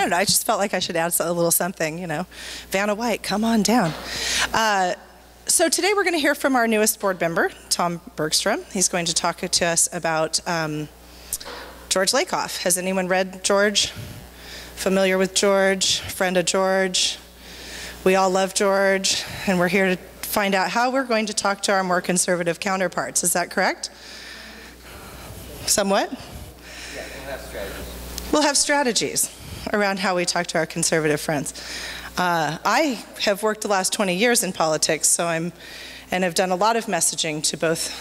don't know, I just felt like I should add a little something, you know. Vanna White, come on down. So today we're going to hear from our newest board member, Tom Bergstrom. He's going to talk to us about George Lakoff. Has anyone read George? Familiar with George? Friend of George? We all love George, and we're here to find out how we're going to talk to our more conservative counterparts. Is that correct? Somewhat? Yeah, we'll have strategies. We'll have strategies around how we talk to our conservative friends. I have worked the last 20 years in politics, and have done a lot of messaging to both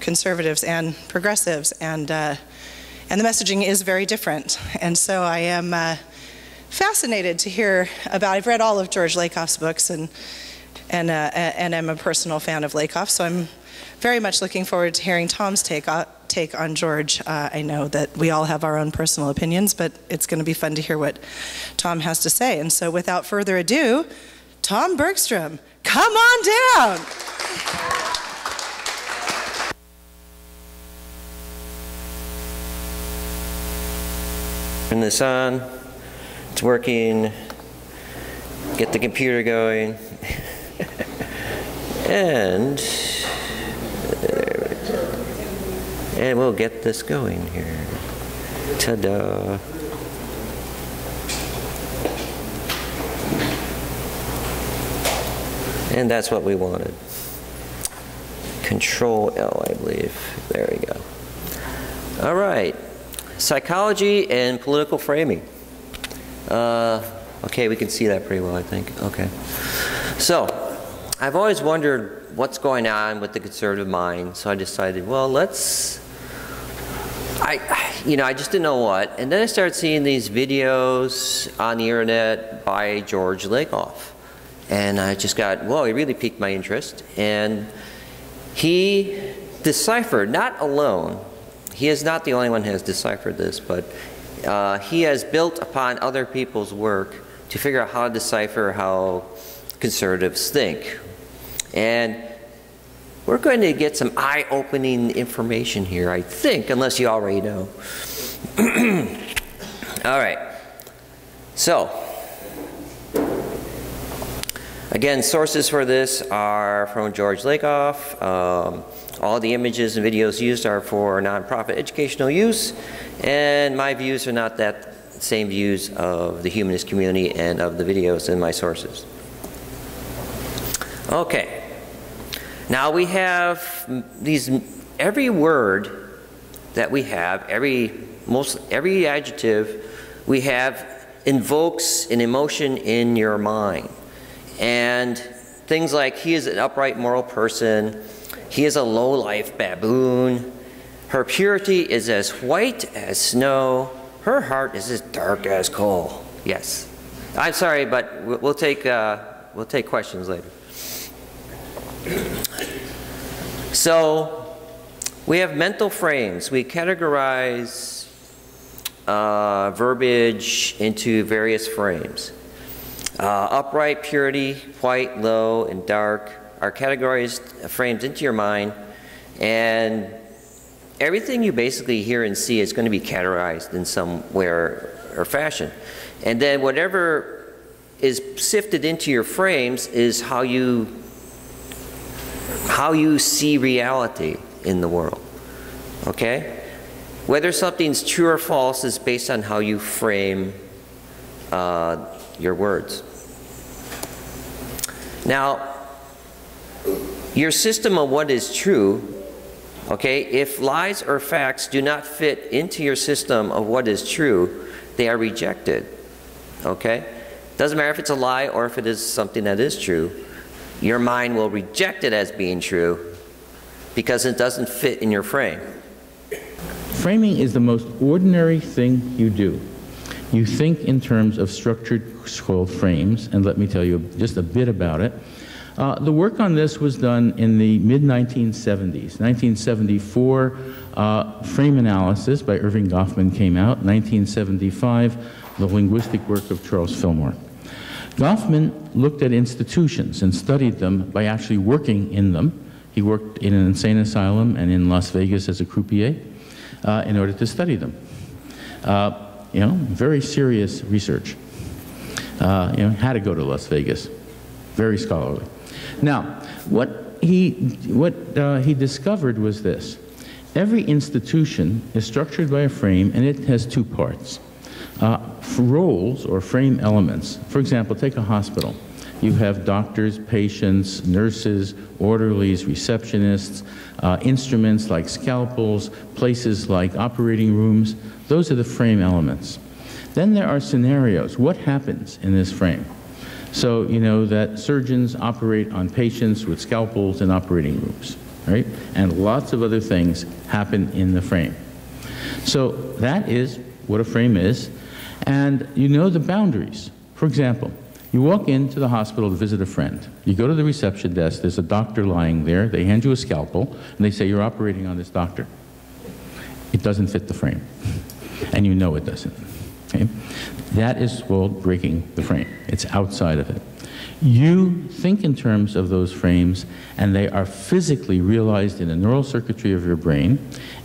conservatives and progressives, and the messaging is very different. And so I am fascinated to hear about. I've read all of George Lakoff's books, and I'm a personal fan of Lakoff, so I'm very much looking forward to hearing Tom's take on George. I know that we all have our own personal opinions, but it's going to be fun to hear what Tom has to say. And so without further ado, Tom Bergstrom, come on down. Turn this on. It's working. Get the computer going. And we'll get this going here. Ta-da. And that's what we wanted. Control L, I believe. There we go. All right. Psychology and political framing. Okay, we can see that pretty well, I think. Okay. So, I've always wondered what's going on with the conservative mind, so I decided, well, I just didn't know what. And then I started seeing these videos on the internet by George Lakoff. And I just got, whoa, he really piqued my interest. And he deciphered, not alone, he is not the only one who has deciphered this, but he has built upon other people's work to figure out how to decipher how conservatives think. And we're going to get some eye-opening information here, I think, unless you already know. All right. So, again, sources for this are from George Lakoff. All the images and videos used are for nonprofit educational use, and my views are not that same views of the humanist community and of the videos in my sources. Okay. Now we have these, every word that we have, every adjective we have invokes an emotion in your mind. And things like, he is an upright moral person, he is a low-life baboon, her purity is as white as snow, her heart is as dark as coal. Yes. I'm sorry, but we'll take questions later. So, we have mental frames. We categorize verbiage into various frames. Upright, purity, white, low, and dark are categorized frames into your mind, and everything you basically hear and see is going to be categorized in some way or fashion. And then whatever is sifted into your frames is how you see reality in the world. Okay? Whether something's true or false is based on how you frame your words. Now, your system of what is true, okay, if lies or facts do not fit into your system of what is true, they are rejected. Okay? Doesn't matter if it's a lie or if it is something that is true. Your mind will reject it as being true because it doesn't fit in your frame. Framing is the most ordinary thing you do. You think in terms of structured called frames, and let me tell you just a bit about it. The work on this was done in the mid-1970s. 1974, frame analysis by Irving Goffman came out. 1975, the linguistic work of Charles Fillmore. Goffman looked at institutions and studied them by actually working in them. He worked in an insane asylum and in Las Vegas as a croupier in order to study them. You know, very serious research. Had to go to Las Vegas. Very scholarly. Now, what he discovered was this. Every institution is structured by a frame, and it has two parts. Roles or frame elements. For example, take a hospital. You have doctors, patients, nurses, orderlies, receptionists, instruments like scalpels, places like operating rooms. Those are the frame elements. Then there are scenarios. What happens in this frame? So you know that surgeons operate on patients with scalpels in operating rooms, right? And lots of other things happen in the frame. So that is what a frame is. And you know the boundaries. For example, you walk into the hospital to visit a friend. You go to the reception desk, there's a doctor lying there, they hand you a scalpel, and they say, you're operating on this doctor. It doesn't fit the frame, and you know it doesn't. Okay? That is called breaking the frame. It's outside of it. You think in terms of those frames, and they are physically realized in the neural circuitry of your brain.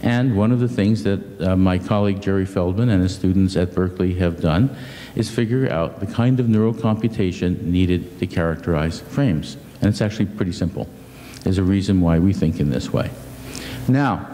And one of the things that my colleague Jerry Feldman and his students at Berkeley have done is figure out the kind of neural computation needed to characterize frames. And it's actually pretty simple. There's a reason why we think in this way. Now,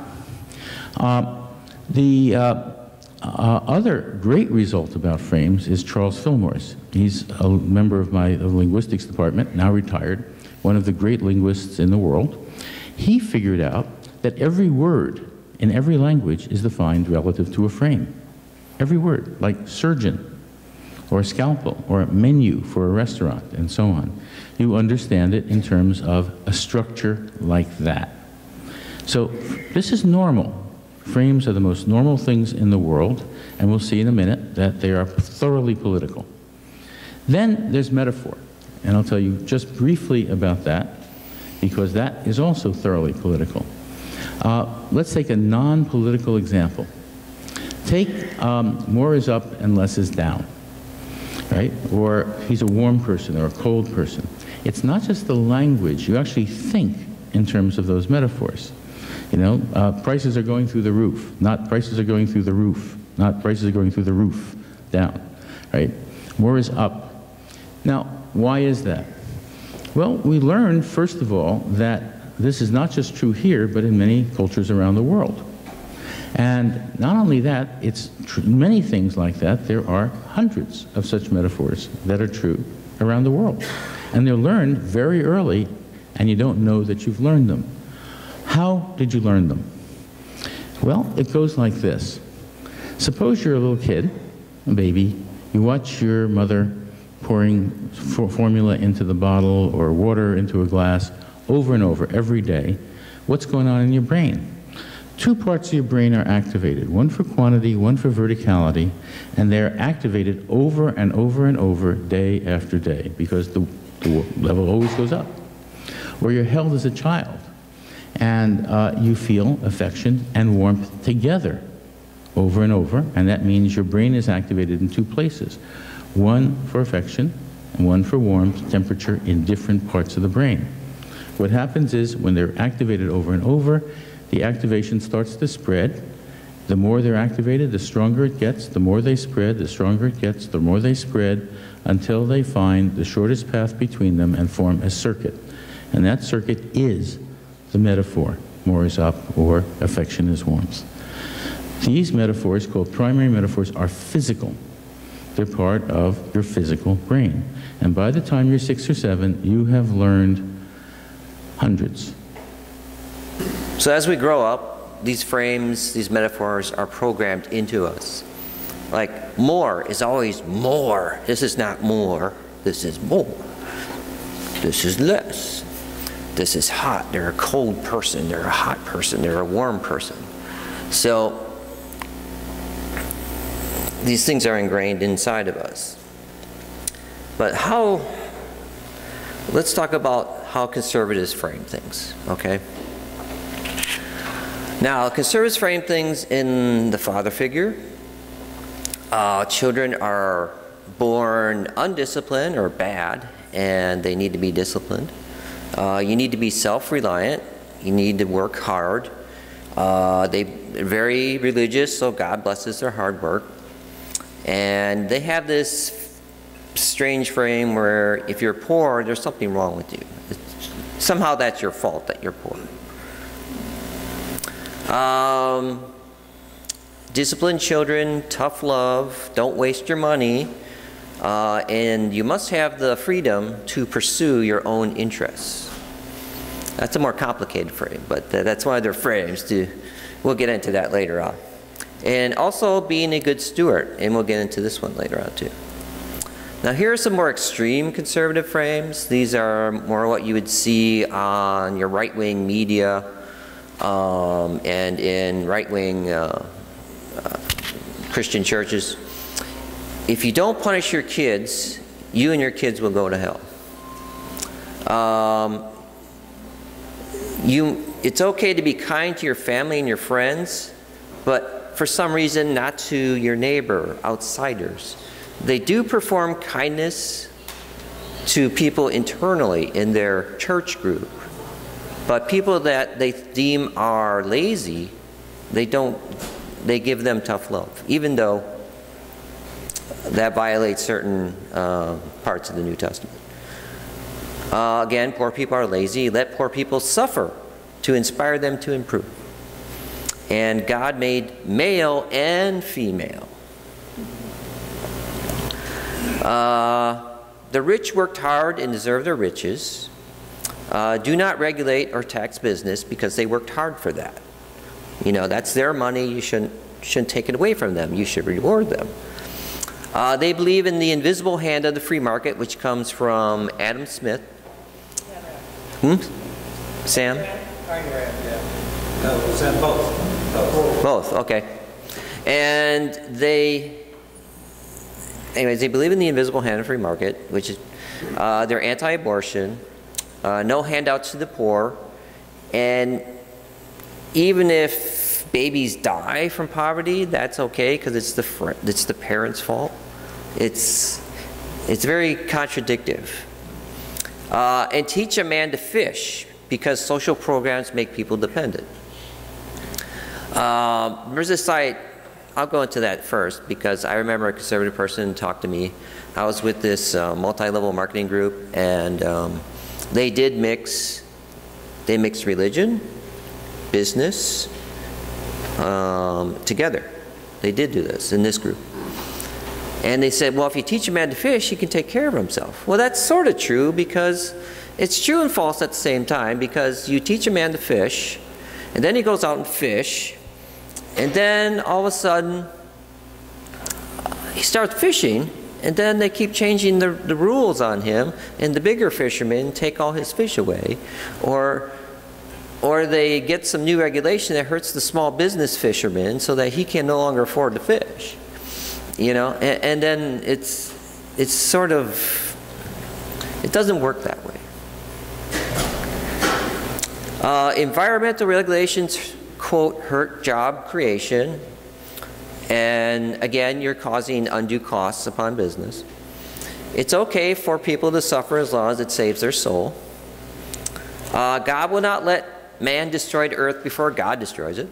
other great result about frames is Charles Fillmore's. He's a member of my linguistics department, now retired, one of the great linguists in the world. He figured out that every word in every language is defined relative to a frame. Every word, like surgeon, or scalpel, or menu for a restaurant, and so on. You understand it in terms of a structure like that. So this is normal. Frames are the most normal things in the world, and we'll see in a minute that they are thoroughly political. Then there's metaphor, and I'll tell you just briefly about that, because that is also thoroughly political. Let's take a non-political example. Take more is up and less is down, right? Or he's a warm person or a cold person. It's not just the language. You actually think in terms of those metaphors. You know, prices are going through the roof, not prices are going through the roof, not prices are going through the roof, down, right? More is up. Now, why is that? Well, we learned, first of all, that this is not just true here, but in many cultures around the world. And not only that, it's many things like that. There are hundreds of such metaphors that are true around the world. And they're learned very early, and you don't know that you've learned them. How did you learn them? Well, it goes like this. Suppose you're a little kid, a baby. You watch your mother pouring formula into the bottle or water into a glass over and over every day. What's going on in your brain? Two parts of your brain are activated, one for quantity, one for verticality, and they're activated over and over and over, day after day, because the level always goes up. Or you're held as a child, and you feel affection and warmth together over and over, and that means your brain is activated in two places, one for affection and one for warmth, temperature, in different parts of the brain. What happens is when they're activated over and over, the activation starts to spread. The more they're activated, the stronger it gets. The more they spread, the stronger it gets. The more they spread, until they find the shortest path between them and form a circuit. And that circuit is the metaphor. More is up, or affection is warmth. These metaphors, called primary metaphors, are physical. They're part of your physical brain. And by the time you're 6 or 7, you have learned hundreds. So as we grow up, these frames, these metaphors are programmed into us. Like, more is always more. This is not more. This is more. This is less. This is hot. They're a cold person. They're a hot person. They're a warm person. So these things are ingrained inside of us. But let's talk about how conservatives frame things, okay? Now, conservatives frame things in the father figure. Children are born undisciplined or bad, and they need to be disciplined. You need to be self-reliant. You need to work hard. They're very religious, so God blesses their hard work. And they have this strange frame where if you're poor, there's something wrong with you. Somehow that's your fault that you're poor. Discipline children, tough love, don't waste your money, and you must have the freedom to pursue your own interests. That's a more complicated frame, but that's one of their frames. We'll get into that later on. And also being a good steward, and we'll get into this one later on too. Now here are some more extreme conservative frames. These are more what you would see on your right-wing media and in right-wing Christian churches. If you don't punish your kids, you and your kids will go to hell. It's okay to be kind to your family and your friends, but for some reason not to your neighbor, outsiders. They do perform kindness to people internally in their church group, but people that they deem are lazy, they give them tough love, even though that violates certain parts of the New Testament. Again, poor people are lazy. Let poor people suffer to inspire them to improve. And God made male and female. The rich worked hard and deserve their riches. Do not regulate or tax business because they worked hard for that. You know, that's their money. You shouldn't take it away from them. You should reward them. They believe in the invisible hand of the free market, which comes from Adam Smith. Sam? No, Sam, both. Both, okay. And anyways, they believe in the invisible hand of the free market, which is, they're anti-abortion, no handouts to the poor, and even if babies die from poverty, that's okay because it's the parents' fault. It's very contradictive. And teach a man to fish because social programs make people dependent. There's this site, I'll go into that first because I remember a conservative person talked to me. I was with this multi-level marketing group, and they mixed religion, business, together. They did do this in this group. And they said, well, if you teach a man to fish, he can take care of himself. Well, that's sort of true because it's true and false at the same time, because you teach a man to fish, and then he goes out and fish, and then all of a sudden he starts fishing, and then they keep changing the rules on him, and the bigger fishermen take all his fish away, or they get some new regulation that hurts the small business fisherman so that he can no longer afford to fish. You know, and then it's sort of, it doesn't work that way. Environmental regulations, quote, hurt job creation. And again, you're causing undue costs upon business. It's okay for people to suffer as long as it saves their soul. God will not let man destroy the earth before God destroys it.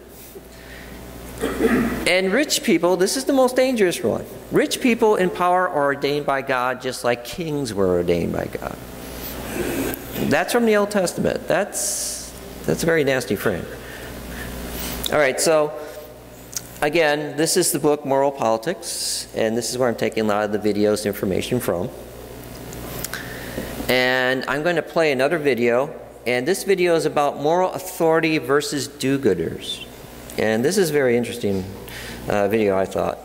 And rich people, this is the most dangerous one. Rich people in power are ordained by God just like kings were ordained by God. That's from the Old Testament. That's a very nasty frame. All right, so again, this is the book Moral Politics, and this is where I'm taking a lot of the videos information from. And I'm going to play another video, and this video is about moral authority versus do-gooders. And this is a very interesting video, I thought.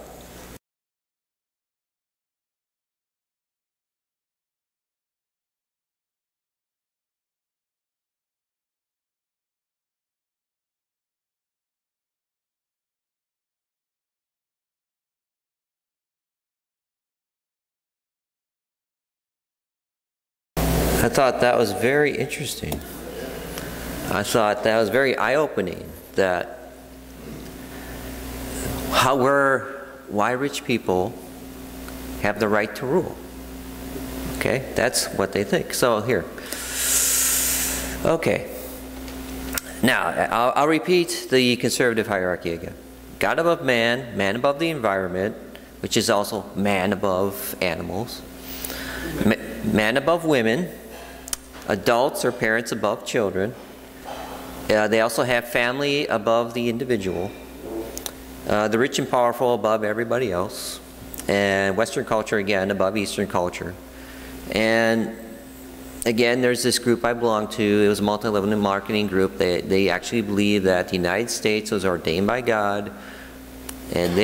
I thought that was very interesting. I thought that was very eye-opening, that why rich people have the right to rule. Okay, that's what they think. So here. Okay. Now, I'll repeat the conservative hierarchy again. God above man, man above the environment, which is also man above animals. Man above women, adults or parents above children. They also have family above the individual, the rich and powerful above everybody else, and Western culture, again, above Eastern culture. And again, there's this group I belong to. It was a multi-level marketing group. They actually believe that the United States was ordained by God, and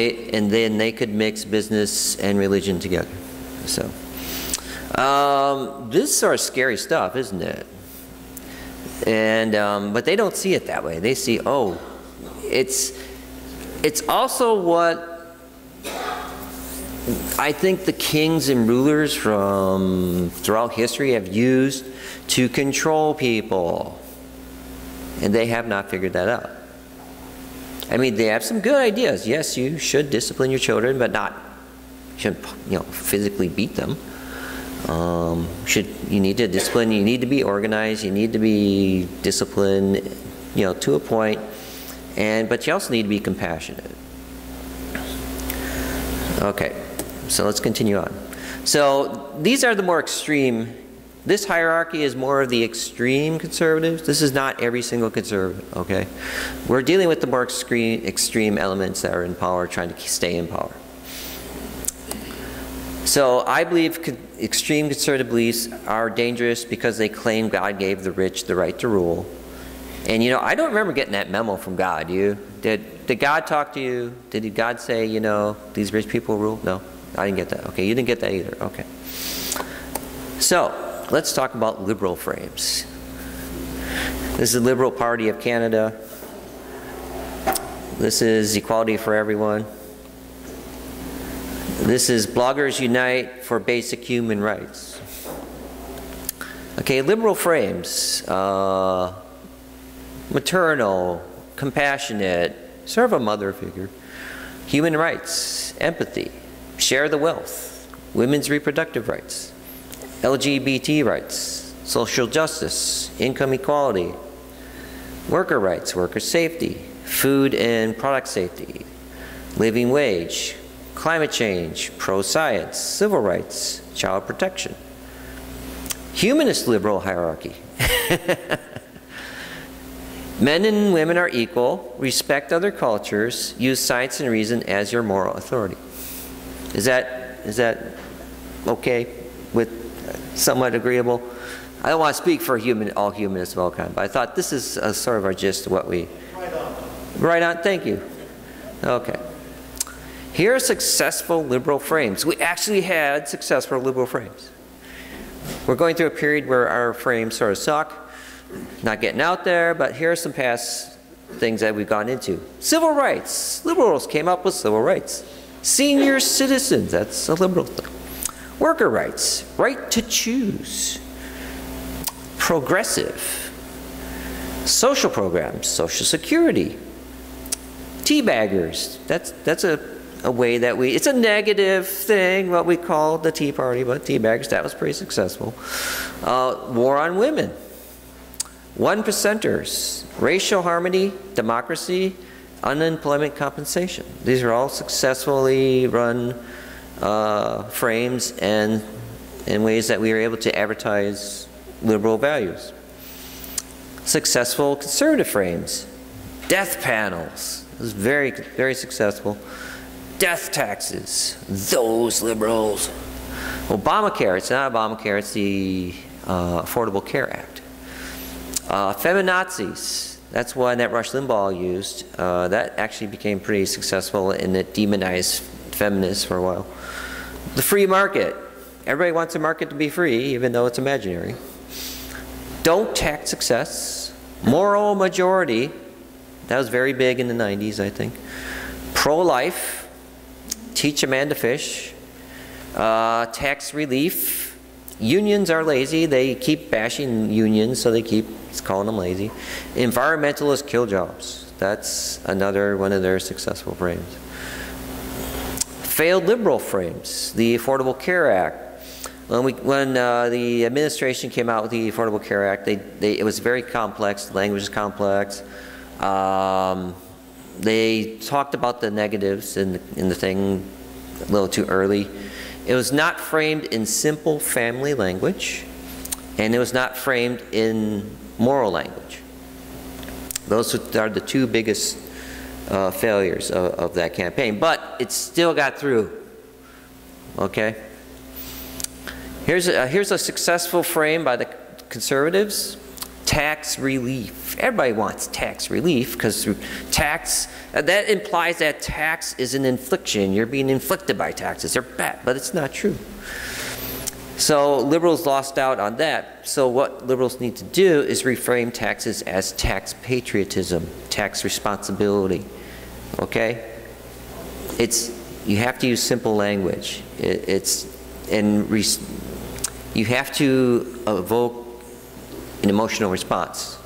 then they could mix business and religion together. So this is sort of scary stuff, isn't it? And but they don't see it that way. They see, oh, it's also what I think the kings and rulers from throughout history have used to control people, and they have not figured that out. I mean, they have some good ideas. Yes, you should discipline your children, but not, you shouldn't, physically beat them. You need to discipline, you need to be organized, you need to be disciplined, to a point, but you also need to be compassionate. Okay, so let's continue on. So these are the more extreme. This hierarchy is more of the extreme conservatives. This is not every single conservative, okay? We're dealing with the more extreme elements that are in power, trying to stay in power. So I believe extreme conservative beliefs are dangerous because they claim God gave the rich the right to rule. And I don't remember getting that memo from God. Did God talk to you? Did God say, these rich people rule? No, I didn't get that. Okay, you didn't get that either. Okay. So let's talk about liberal frames. This is the Liberal Party of Canada. This is Equality for Everyone. This is Bloggers Unite for Basic Human Rights. Okay, liberal frames. Maternal, compassionate, sort of a mother figure. Human rights, empathy, share the wealth, women's reproductive rights, LGBT rights, social justice, income equality, worker rights, worker safety, food and product safety, living wage, climate change, pro-science, civil rights, child protection. Humanist liberal hierarchy. Men and women are equal, respect other cultures, use science and reason as your moral authority. Is that okay, with somewhat agreeable? I don't want to speak for all humanists of all kinds, but I thought this is a sort of our gist of what we... Right on. Right on, thank you. Okay. Here are successful liberal frames. We actually had successful liberal frames. We're going through a period where our frames sort of suck, not getting out there, but here are some past things that we've gone into. Civil rights. Liberals came up with civil rights. Senior citizens, that's a liberal thing. Worker rights, right to choose. Progressive. Social programs, Social Security. Teabaggers, that's a way that it's a negative thing, what we call the Tea Party, but teabaggers, that was pretty successful. War on women. 1%ers, racial harmony, democracy, unemployment compensation. These are all successfully run frames and in ways that we are able to advertise liberal values. Successful conservative frames, death panels. This is very, very successful. Death taxes, those liberals. Obamacare, it's not Obamacare, it's the Affordable Care Act. Feminazis, that's one that Rush Limbaugh used. That actually became pretty successful, and it demonized feminists for a while. The free market. Everybody wants a market to be free, even though it's imaginary. Don't tax success. Moral majority. That was very big in the 90s, I think. Pro-life. Teach a man to fish. Tax relief. Unions are lazy. They keep bashing unions, so they keep calling them lazy. Environmentalists kill jobs. That's another one of their successful frames. Failed liberal frames. The Affordable Care Act. When the administration came out with the Affordable Care Act, it was very complex. The language is complex. They talked about the negatives in the thing a little too early. It was not framed in simple family language, and it was not framed in moral language. Those are the two biggest failures of that campaign, but it still got through. Okay? Here's a successful frame by the conservatives. Tax relief. Everybody wants tax relief because tax, that implies that tax is an infliction. You're being inflicted by taxes. They're bad, but it's not true. So liberals lost out on that. So what liberals need to do is reframe taxes as tax patriotism, tax responsibility. Okay? You have to use simple language. You have to evoke an emotional response.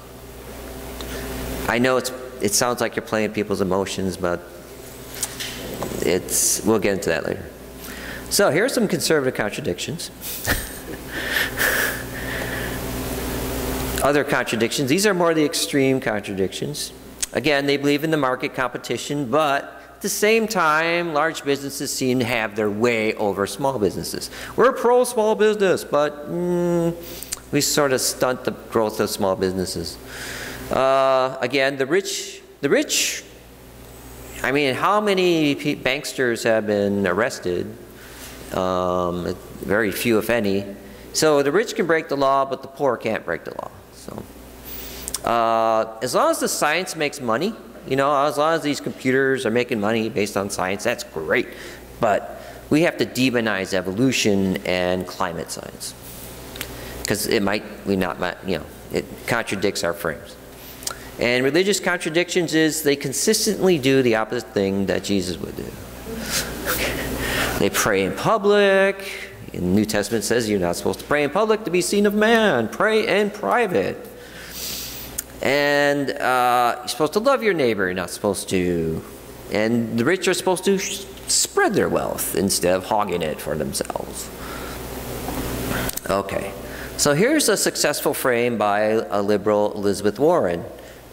I know it sounds like you're playing people's emotions, but we'll get into that later. So here are some conservative contradictions. Other contradictions. These are more the extreme contradictions. Again, they believe in the market competition, but at the same time, large businesses seem to have their way over small businesses. We're pro small business, but we sort of stunt the growth of small businesses. Again, the rich, I mean, how many banksters have been arrested? Very few, if any. So the rich can break the law, but the poor can't break the law. So, as long as the science makes money, you know, as long as these computers are making money based on science, that's great. But we have to demonize evolution and climate science, because it contradicts our frames. And religious contradictions is they consistently do the opposite thing that Jesus would do. They pray in public. In the New Testament says you're not supposed to pray in public to be seen of man. Pray in private. And you're supposed to love your neighbor. You're not supposed to. And the rich are supposed to spread their wealth instead of hogging it for themselves. Okay. So here's a successful frame by a liberal, Elizabeth Warren.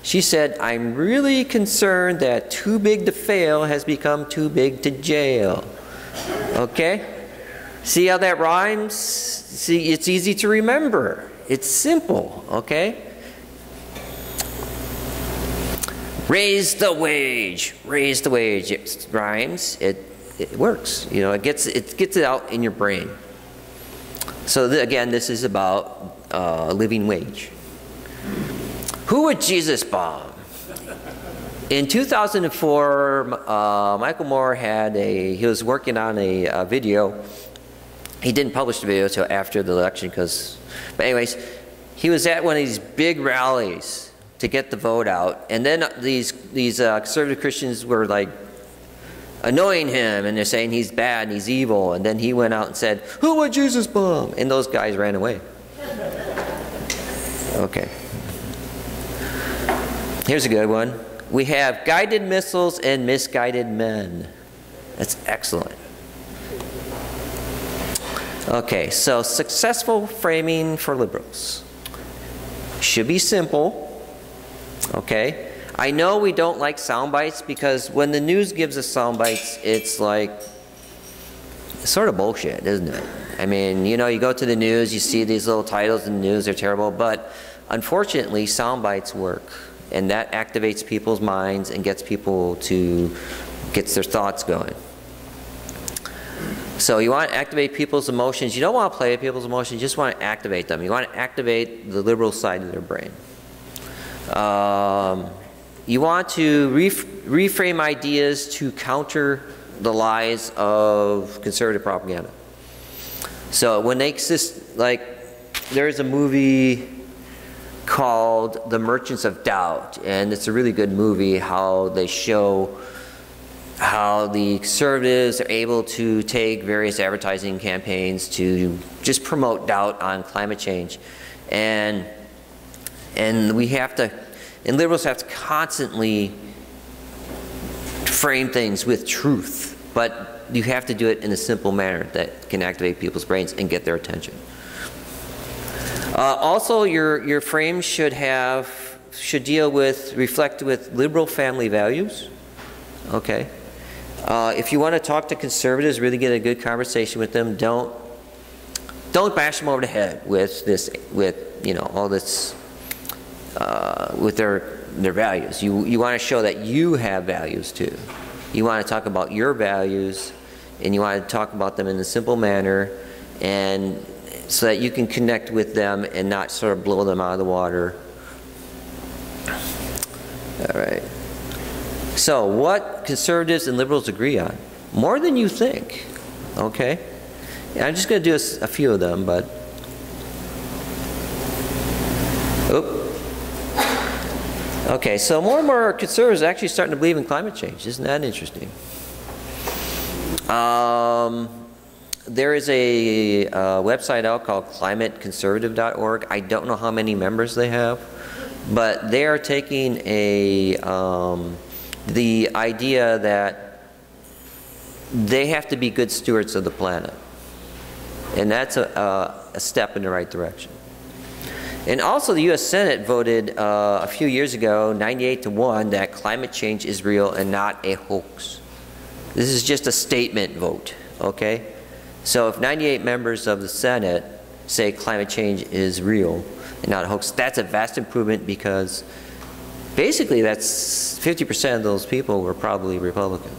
She said, I'm really concerned that too big to fail has become too big to jail. Okay? See how that rhymes? See, it's easy to remember. It's simple, okay? Raise the wage. Raise the wage. It rhymes. It works. You know, it gets it out in your brain. So again, this is about a living wage. Who would Jesus bomb? In 2004, Michael Moore he was working on a video. He didn't publish the video until after the election, but anyways, he was at one of these big rallies to get the vote out, and then these conservative Christians were like annoying him, and they're saying he's bad and he's evil, and then he went out and said, who would Jesus bomb? And those guys ran away. Okay. Here's a good one. We have guided missiles and misguided men. That's excellent. Okay, so successful framing for liberals. Should be simple. Okay. I know we don't like sound bites because when the news gives us sound bites, it's like sort of bullshit, isn't it? I mean, you know, you go to the news, you see these little titles in the news, they're terrible, but unfortunately, sound bites work. And that activates people's minds and gets their thoughts going. So you want to activate people's emotions. You don't want to play with people's emotions. You just want to activate them. You want to activate the liberal side of their brain. You want to reframe ideas to counter the lies of conservative propaganda. So when they exist, like there's a movie called The Merchants of Doubt, and it's a really good movie how they show how the conservatives are able to take various advertising campaigns to just promote doubt on climate change. And liberals have to constantly frame things with truth, but you have to do it in a simple manner that can activate people's brains and get their attention. Also, your frame should reflect with liberal family values. Okay. If you want to talk to conservatives, really get a good conversation with them. Don't bash them over the head with this, you know, all this, with their values. You want to show that you have values too. You want to talk about your values, and you want to talk about them in a simple manner, and so that you can connect with them and not sort of blow them out of the water. All right. So what conservatives and liberals agree on? More than you think, okay? I'm just going to do a few of them, but... Okay, so more and more conservatives are actually starting to believe in climate change. Isn't that interesting? There is a website out called climateconservative.org. I don't know how many members they have, but they are taking the idea that they have to be good stewards of the planet. And that's a step in the right direction. And also the US Senate voted a few years ago, 98-1, that climate change is real and not a hoax. This is just a statement vote, okay? So if 98 members of the Senate say climate change is real and not a hoax, that's a vast improvement, because basically that's 50% of those people were probably Republican.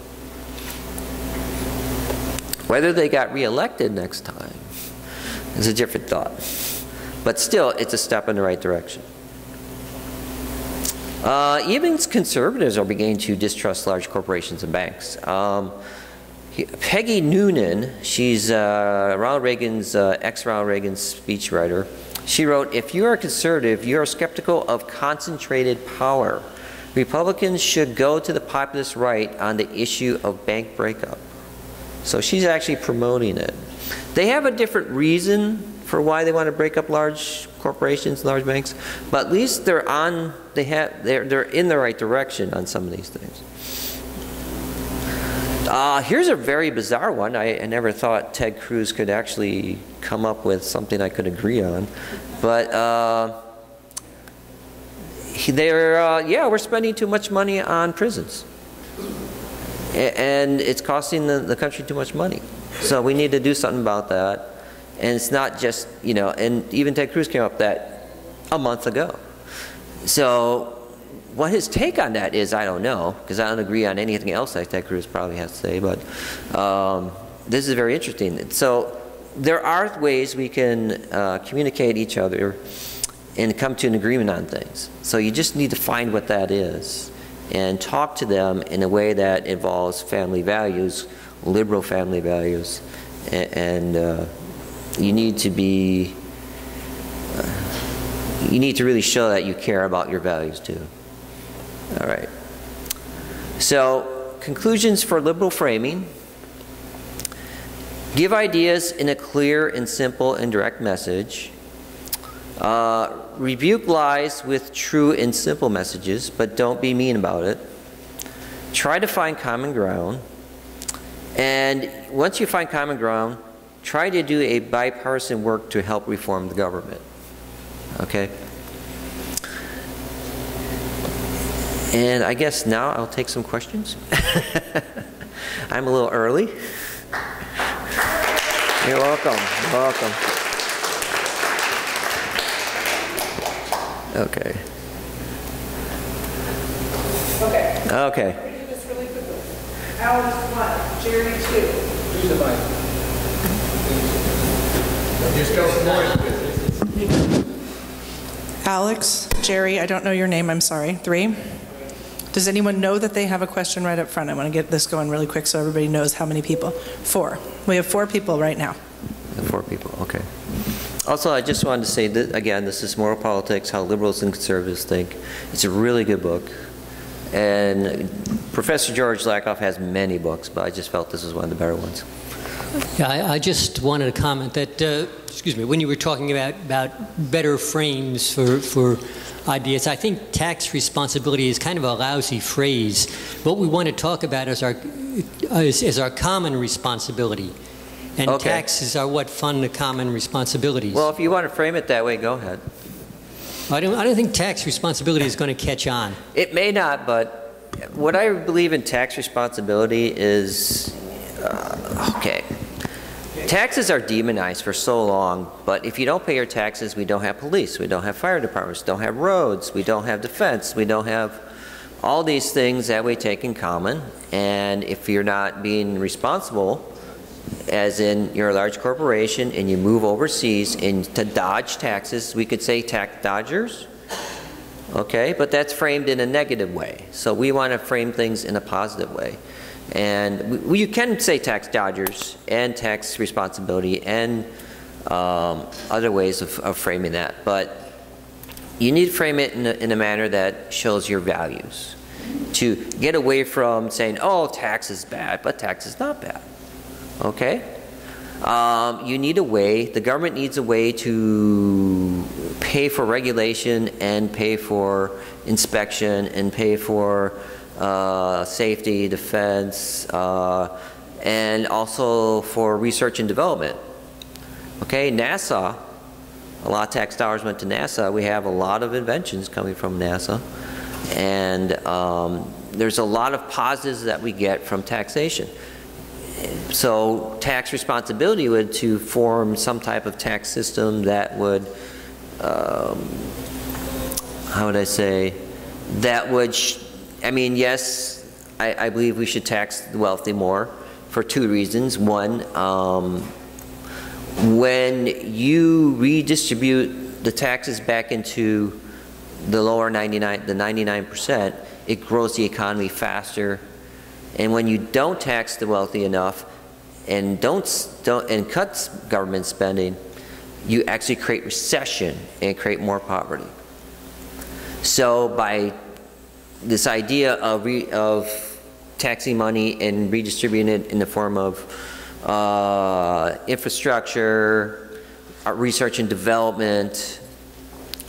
Whether they got reelected next time is a different thought. But still, it's a step in the right direction. Even conservatives are beginning to distrust large corporations and banks. Peggy Noonan, she's Ronald Reagan's, ex-Ronald Reagan speechwriter. She wrote, "If you are a conservative, you are skeptical of concentrated power. Republicans should go to the populist right on the issue of bank breakup." So she's actually promoting it. They have a different reason for why they want to break up large corporations, large banks, but at least they're on, they're in the right direction on some of these things. Here's a very bizarre one. I never thought Ted Cruz could actually come up with something I could agree on, but yeah, we're spending too much money on prisons, and it's costing the country too much money. So we need to do something about that. And it's not just, you know, and even Ted Cruz came up with that a month ago. So what his take on that is, I don't know, because I don't agree on anything else that Ted Cruz probably has to say, but this is very interesting. So there are ways we can communicate each other and come to an agreement on things. So you just need to find what that is and talk to them in a way that involves family values, liberal family values, and you need to be, you need to really show that you care about your values too. All right. So, conclusions for liberal framing. Give ideas in a clear and simple and direct message. Rebuke lies with true and simple messages, but don't be mean about it. Try to find common ground. And once you find common ground, try to do a bipartisan work to help reform the government. Okay? And I guess now I'll take some questions. I'm a little early. You're welcome. You're welcome. Okay. Okay. Okay. Let me do this really quickly. Alex 1, Jerry 2. Use the mic. Just go for more. Alex, Jerry, I don't know your name, I'm sorry. 3. Does anyone know that they have a question right up front? I want to get this going really quick so everybody knows how many people. 4. We have 4 people right now. 4 people, okay. Also, I just wanted to say that, again, this is Moral Politics, How Liberals and Conservatives Think. It's a really good book. And Professor George Lakoff has many books, but I just felt this was one of the better ones. Yeah, I just wanted to comment that, excuse me, when you were talking about better frames for ideas, I think tax responsibility is kind of a lousy phrase. What we want to talk about is our common responsibility. And okay. Taxes are what fund the common responsibilities. Well, if you want to frame it that way, go ahead. I don't think tax responsibility is going to catch on. It may not, but what I believe in tax responsibility is, okay, taxes are demonized for so long, but if you don't pay your taxes, we don't have police, we don't have fire departments, we don't have roads, we don't have defense, we don't have all these things that we take in common. And if you're not being responsible, as in you're a large corporation and you move overseas and to dodge taxes, we could say tax dodgers. Okay, but that's framed in a negative way. So we want to frame things in a positive way. And you can say tax dodgers and tax responsibility and other ways of framing that. But you need to frame it in a manner that shows your values. To get away from saying, oh, tax is bad, but tax is not bad. Okay? You need a way, the government needs a way to pay for regulation and pay for inspection and pay for safety, defense, and also for research and development. Okay, NASA, a lot of tax dollars went to NASA. We have a lot of inventions coming from NASA. And there's a lot of positives that we get from taxation. So tax responsibility would to form some type of tax system that would, how would I say, that would, I mean, yes, I believe we should tax the wealthy more for two reasons. One, when you redistribute the taxes back into the lower 99%, it grows the economy faster. And when you don't tax the wealthy enough and and cut government spending, you actually create recession and create more poverty. So by this idea of taxing money and redistributing it in the form of infrastructure, research and development,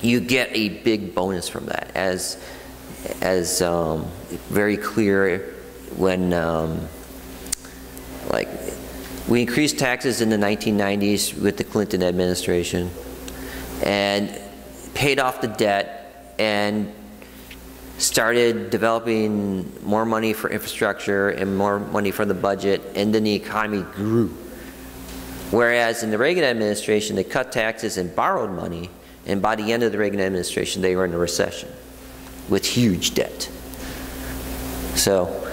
you get a big bonus from that, as very clear when like we increased taxes in the 1990s with the Clinton administration and paid off the debt and started developing more money for infrastructure and more money for the budget, and then the economy grew. Whereas in the Reagan administration, they cut taxes and borrowed money, and by the end of the Reagan administration, they were in a recession with huge debt. So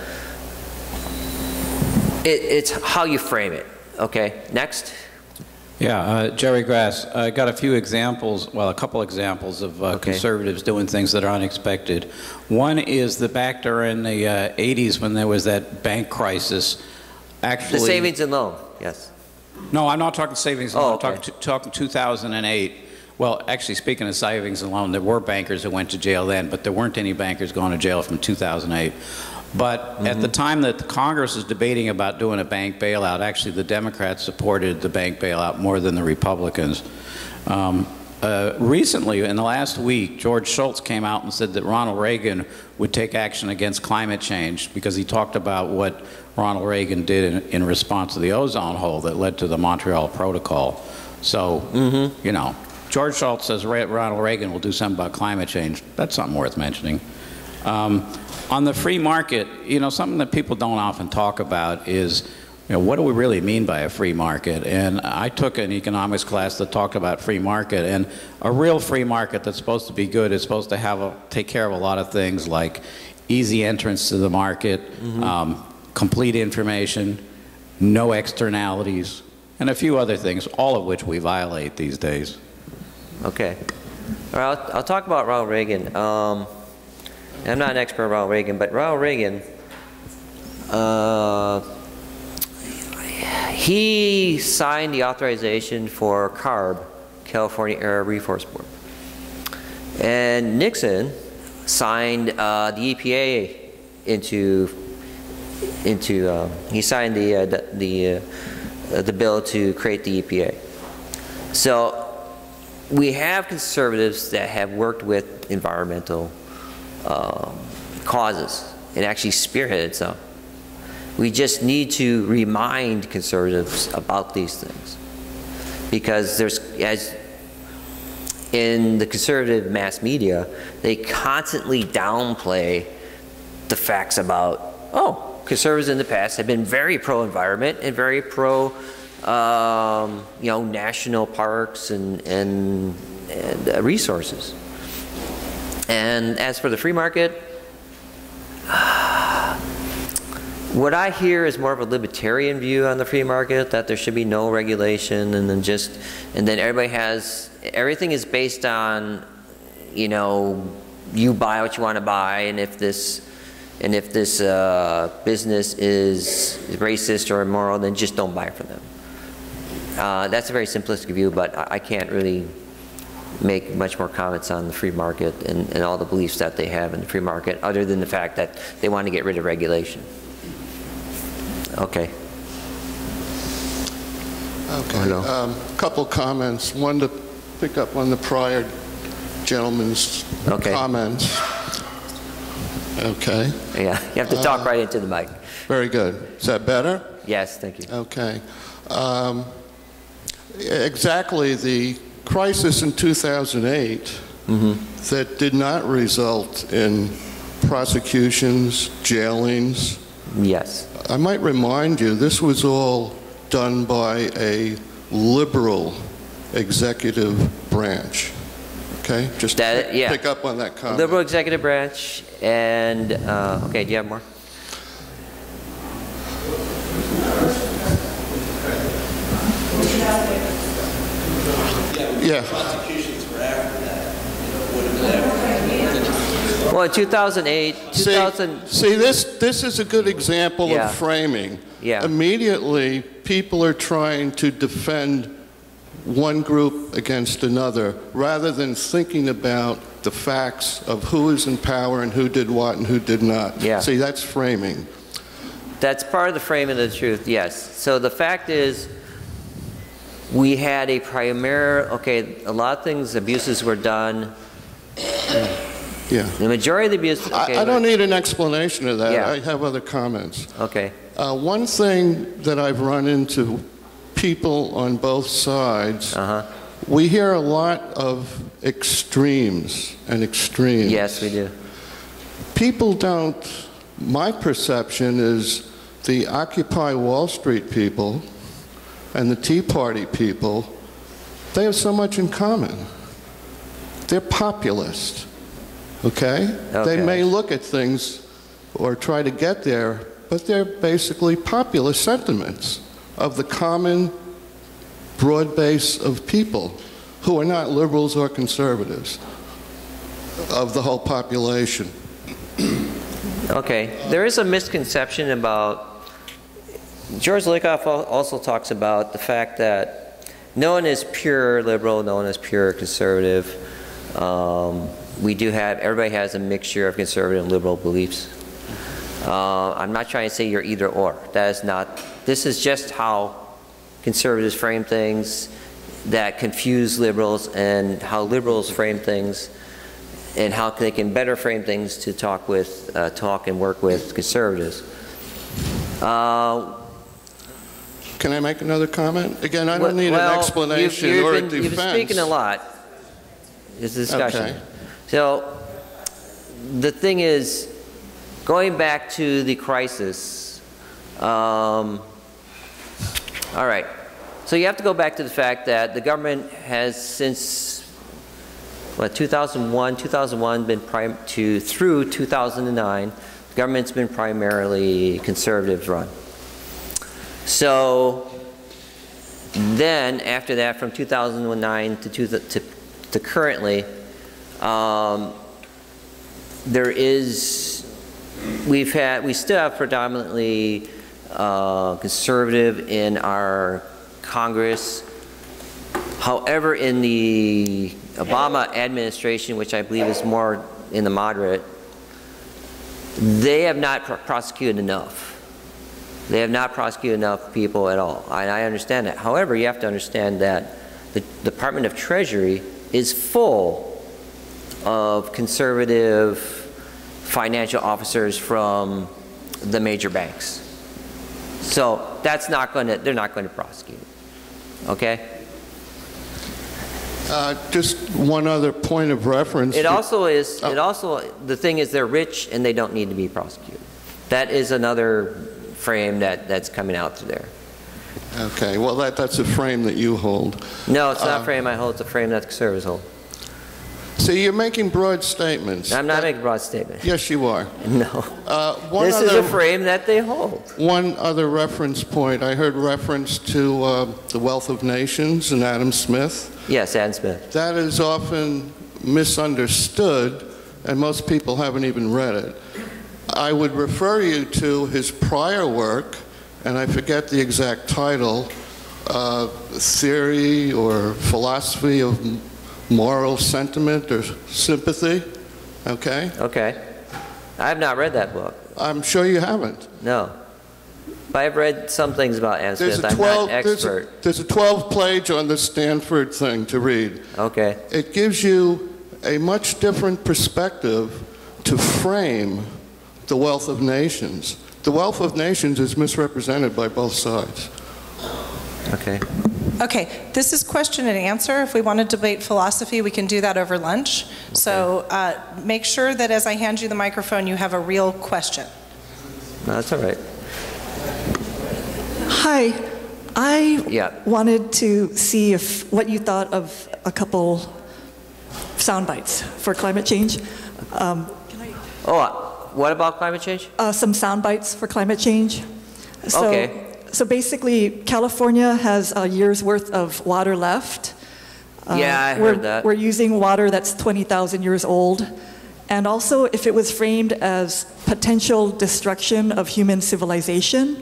it's how you frame it. Okay, next. Yeah, Jerry Grass, I got a few examples, well, a couple examples of conservatives doing things that are unexpected. One is the back during the 80s when there was that bank crisis. Actually, the savings and loan, yes. No, I'm not talking savings and loan. Okay. I'm talking 2008. Well, actually, speaking of savings and loan, there were bankers that went to jail then, but there weren't any bankers going to jail from 2008. But at the time that the Congress was debating about doing a bank bailout, actually the Democrats supported the bank bailout more than the Republicans. Recently, in the last week, George Shultz came out and said that Ronald Reagan would take action against climate change because he talked about what Ronald Reagan did in response to the ozone hole that led to the Montreal Protocol. So, you know, George Shultz says Ronald Reagan will do something about climate change. That's something worth mentioning. On the free market, you know, something that people don't often talk about is, you know, what do we really mean by a free market? And I took an economics class that talked about free market, and a real free market that's supposed to be good is supposed to take care of a lot of things like easy entrance to the market, complete information, no externalities, and a few other things, all of which we violate these days. Okay. All right, I'll talk about Ronald Reagan. I'm not an expert on Ronald Reagan, but Ronald Reagan, he signed the authorization for CARB, California Air Resources Board. And Nixon signed the EPA he signed the bill to create the EPA. So we have conservatives that have worked with environmental causes and actually spearheaded some. We just need to remind conservatives about these things, because there's, as in the conservative mass media, they constantly downplay the facts about, oh, conservatives in the past have been very pro-environment and very pro, national parks and resources. And as for the free market, what I hear is more of a libertarian view on the free market, that there should be no regulation, and then everything is based on, you buy what you want to buy, and if this business is racist or immoral, then just don't buy from them. That's a very simplistic view, but I can't really make much more comments on the free market and all the beliefs that they have in the free market, other than the fact that they want to get rid of regulation. Okay. Okay. Couple comments. One to pick up on the prior gentleman's comments. Okay. Yeah, you have to talk right into the mic. Very good. Is that better? Yes, thank you. Okay. Exactly, the crisis in 2008 that did not result in prosecutions, jailings. Yes. I might remind you, this was all done by a liberal executive branch. Okay? Just pick up on that comment. Liberal executive branch, and, okay, do you have more? Yeah. Prosecutions were after that. Would have been after that. Well, in 2008, See, this is a good example of framing. Yeah. Immediately, people are trying to defend one group against another, rather than thinking about the facts of who is in power and who did what and who did not. Yeah. See, that's framing. That's part of the framing of the truth, yes. So the fact is, we had a a lot of things, abuses were done. Yeah. The majority of the abuse. Okay, I don't need an explanation of that. Yeah. I have other comments. Okay. One thing that I've run into, people on both sides, we hear a lot of extremes and extremes. Yes, we do. People don't, my perception is the Occupy Wall Street people and the Tea Party people, they have so much in common. They're populist, okay? They may look at things or try to get there, but they're basically populist sentiments of the common broad base of people who are not liberals or conservatives, of the whole population. Okay, there is a misconception about, George Lakoff also talks about the fact that no one is pure liberal, no one is pure conservative. Everybody has a mixture of conservative and liberal beliefs. I'm not trying to say you're either or. That is not, this is just how conservatives frame things that confuse liberals, and how liberals frame things, and how they can better frame things to talk and work with conservatives. Can I make another comment? Again, I don't need an explanation or a defense. You've been speaking a lot. It's a discussion. Okay. So the thing is, going back to the crisis, all right. So you have to go back to the fact that the government has since 2001 been through 2009, the government's been primarily conservative run. So then after that, from 2009 to currently, we still have predominantly conservative in our Congress. However, in the Obama administration, which I believe is more in the moderate, they have not prosecuted enough. They have not prosecuted enough people at all. And I understand that. However, you have to understand that the Department of Treasury is full of conservative financial officers from the major banks. So they're not going to prosecute. Okay? Just one other point of reference. It also is, the thing is they're rich and they don't need to be prosecuted. That is another frame that's coming out through there. Okay, well that's a frame that you hold. No, it's not a frame I hold, it's a frame that conservatives hold. So you're making broad statements. I'm not making broad statements. Yes, you are. No. This is a frame that they hold. One other reference point. I heard reference to The Wealth of Nations and Adam Smith. Yes, Adam Smith. That is often misunderstood, and most people haven't even read it. I would refer you to his prior work, and I forget the exact title, Theory or Philosophy of Moral Sentiment or Sympathy, okay? Okay. I have not read that book. I'm sure you haven't. No. But I've read some things about Adam Smith. I'm not an expert. There's a 12-page on the Stanford thing to read. Okay. It gives you a much different perspective to frame the wealth of nations. The wealth of nations is misrepresented by both sides. Okay. Okay, this is question and answer. If we want to debate philosophy, we can do that over lunch. Okay. So make sure that as I hand you the microphone, you have a real question. No, that's all right. Hi, I wanted to see what you thought of a couple sound bites for climate change. What about climate change? Some sound bites for climate change. Okay. So basically, California has a year's worth of water left. Yeah, I heard that. We're using water that's 20,000 years old. And also, if it was framed as potential destruction of human civilization,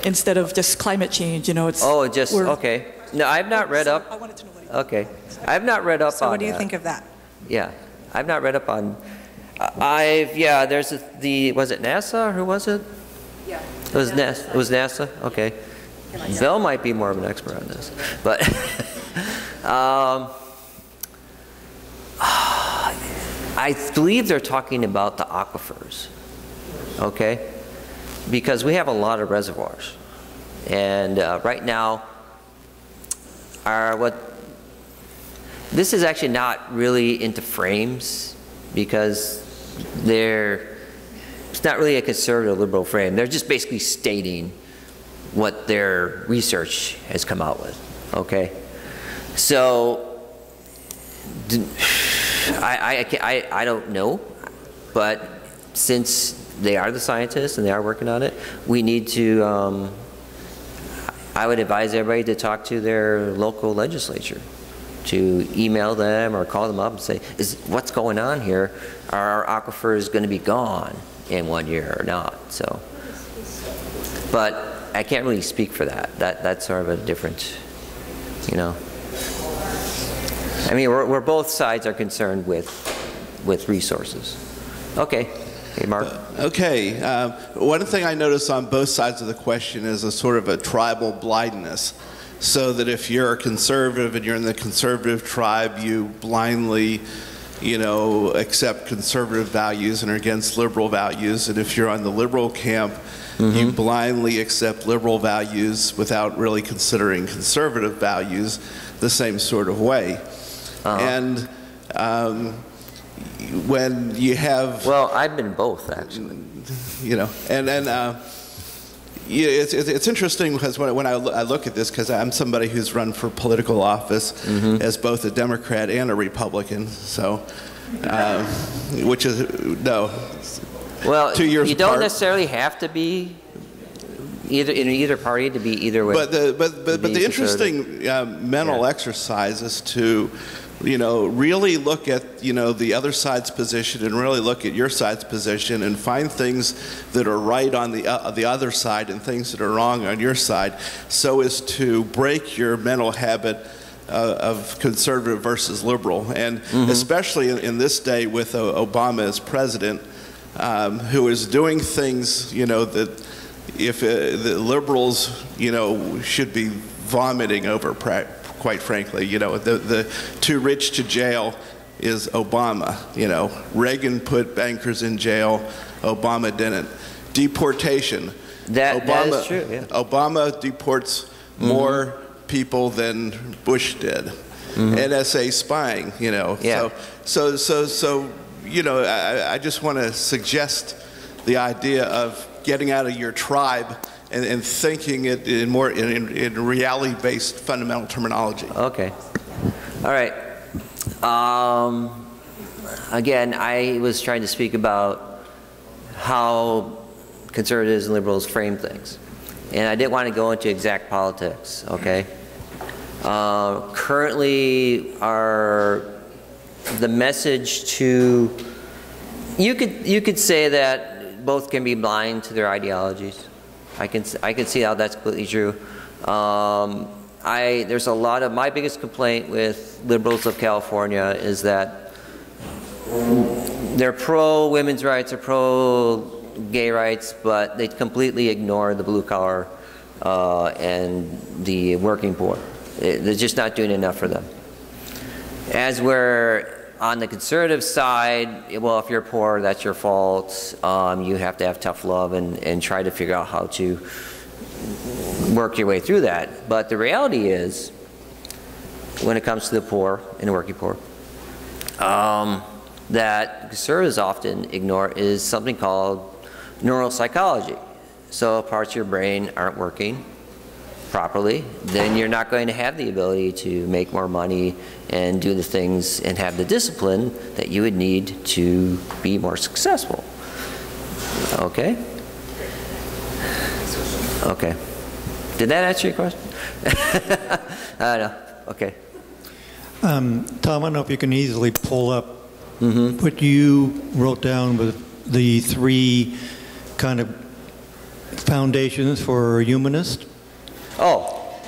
instead of just climate change, you know, it's... Oh, just, okay. No, I've not read up. I wanted to know what you Okay. I've not read up on that. So what do you think of that? Yeah. I've not read up on... there's was it NASA or who was it? Yeah. It was NASA. It was NASA? Okay. Bill might be more of an expert on this. But I believe they're talking about the aquifers, okay? Because we have a lot of reservoirs. And right now, this is actually not really into frames because it's not really a conservative liberal frame. They're just basically stating what their research has come out with, okay? So, I don't know, but since they are the scientists and they are working on it, we need to, I would advise everybody to talk to their local legislature, to email them or call them up and say, what's going on here? Are our aquifers going to be gone in 1 year or not? So, but I can't really speak for that. That's sort of a different, you know. I mean, we're both sides are concerned with resources. Okay. Hey, Mark. Okay. One thing I notice on both sides of the question is a sort of a tribal blindness. So that if you're a conservative and you're in the conservative tribe, you blindly, you know, accept conservative values and are against liberal values. And if you're on the liberal camp, you blindly accept liberal values without really considering conservative values the same sort of way. And when you have... Well, I've been both, actually. You know, yeah, it's interesting because when I look at this, because I'm somebody who's run for political office as both a Democrat and a Republican, so, which is, no, well, 2 years you don't apart. necessarily have to be in either party to be either way. But the interesting mental exercise is to, you know, really look at, you know, the other side's position and really look at your side's position and find things that are right on the other side and things that are wrong on your side, so as to break your mental habit of conservative versus liberal. And especially in this day with Obama as president, who is doing things, you know, that if the liberals, you know, should be vomiting over, quite frankly. You know, the too rich to jail is Obama. You know, Reagan put bankers in jail, Obama didn't. Deportation. That is true, yeah. Obama deports more people than Bush did. NSA spying, you know. Yeah. So you know, I just want to suggest the idea of getting out of your tribe and thinking it in more in reality-based fundamental terminology. Okay. All right. Again, I was trying to speak about how conservatives and liberals frame things. And I didn't want to go into exact politics, okay? Currently, the message to, you could say that both can be blind to their ideologies. I can see how that's completely true. There's a lot of, my biggest complaint with liberals of California is that they're pro women's rights, they're pro gay rights, but they completely ignore the blue collar and the working poor. They're just not doing enough for them. As we're on the conservative side, well, if you're poor, that's your fault. You have to have tough love and try to figure out how to work your way through that. But the reality is, when it comes to the poor and the working poor, that conservatives often ignore is something called neuropsychology. So if parts of your brain aren't working properly, then you're not going to have the ability to make more money and do the things and have the discipline that you would need to be more successful. Okay? Okay. Did that answer your question? I don't know. Okay. Tom, I don't know if you can easily pull up what you wrote down with the 3 kind of foundations for a humanist. Oh.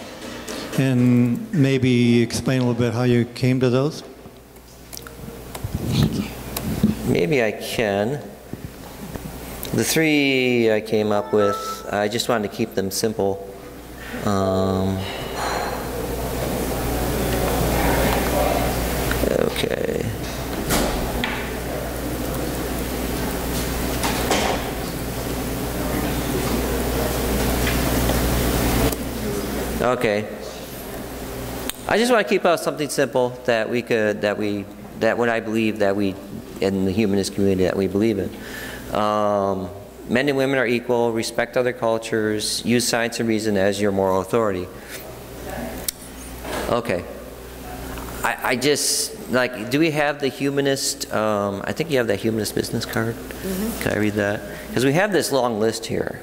And maybe explain a little bit how you came to those? Maybe I can. The 3 I came up with, I just wanted to keep them simple. Okay. Okay. I just want to keep out something simple that we could, that what I believe that we, in the humanist community, that we believe in. Men and women are equal, respect other cultures, use science and reason as your moral authority. Okay. I just, like, do we have the humanist, I think you have that humanist business card. Can I read that? Because we have this long list here.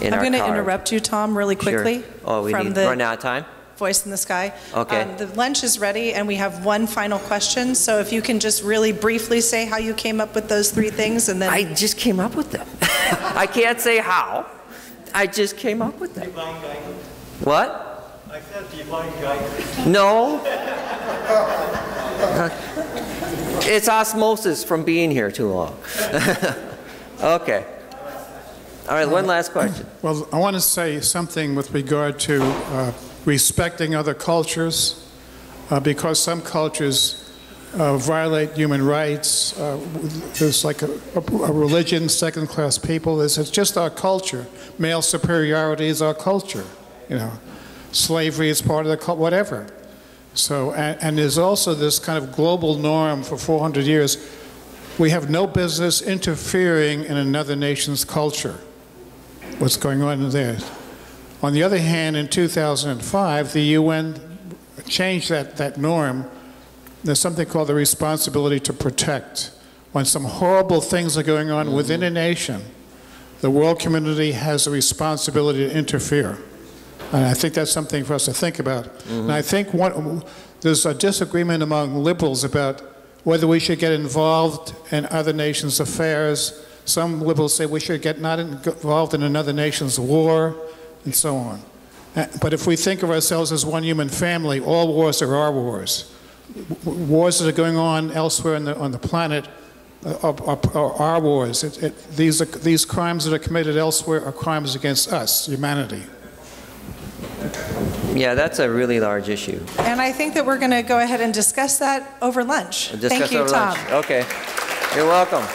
I'm going to interrupt you, Tom, really quickly. Sure. Oh, we need to run out of time? Voice in the Sky. Okay. The lunch is ready, and we have one final question. So if you can just really briefly say how you came up with those 3 things, and then... I just came up with them. I can't say how. I just came up with them. Divine guidance. What? I said divine guidance. No. It's osmosis from being here too long. Okay. All right, one last question. Well, I want to say something with regard to respecting other cultures, because some cultures violate human rights. There's like a religion, second-class people. It's just our culture. Male superiority is our culture. You know, slavery is part of the culture, whatever. So, and there's also this kind of global norm for 400 years. We have no business interfering in another nation's culture. What's going on in there. On the other hand, in 2005, the UN changed that norm. There's something called the responsibility to protect. When some horrible things are going on within a nation, the world community has a responsibility to interfere. And I think that's something for us to think about. And I think there's a disagreement among liberals about whether we should get involved in other nations' affairs. Some liberals say we should get not involved in another nation's war, and so on. But if we think of ourselves as one human family, all wars are our wars. Wars that are going on elsewhere on the planet are our wars. These crimes that are committed elsewhere are crimes against us, humanity. Yeah, that's a really large issue. And I think that we're going to go ahead and discuss that over lunch. Thank you, Tom. Okay. You're welcome.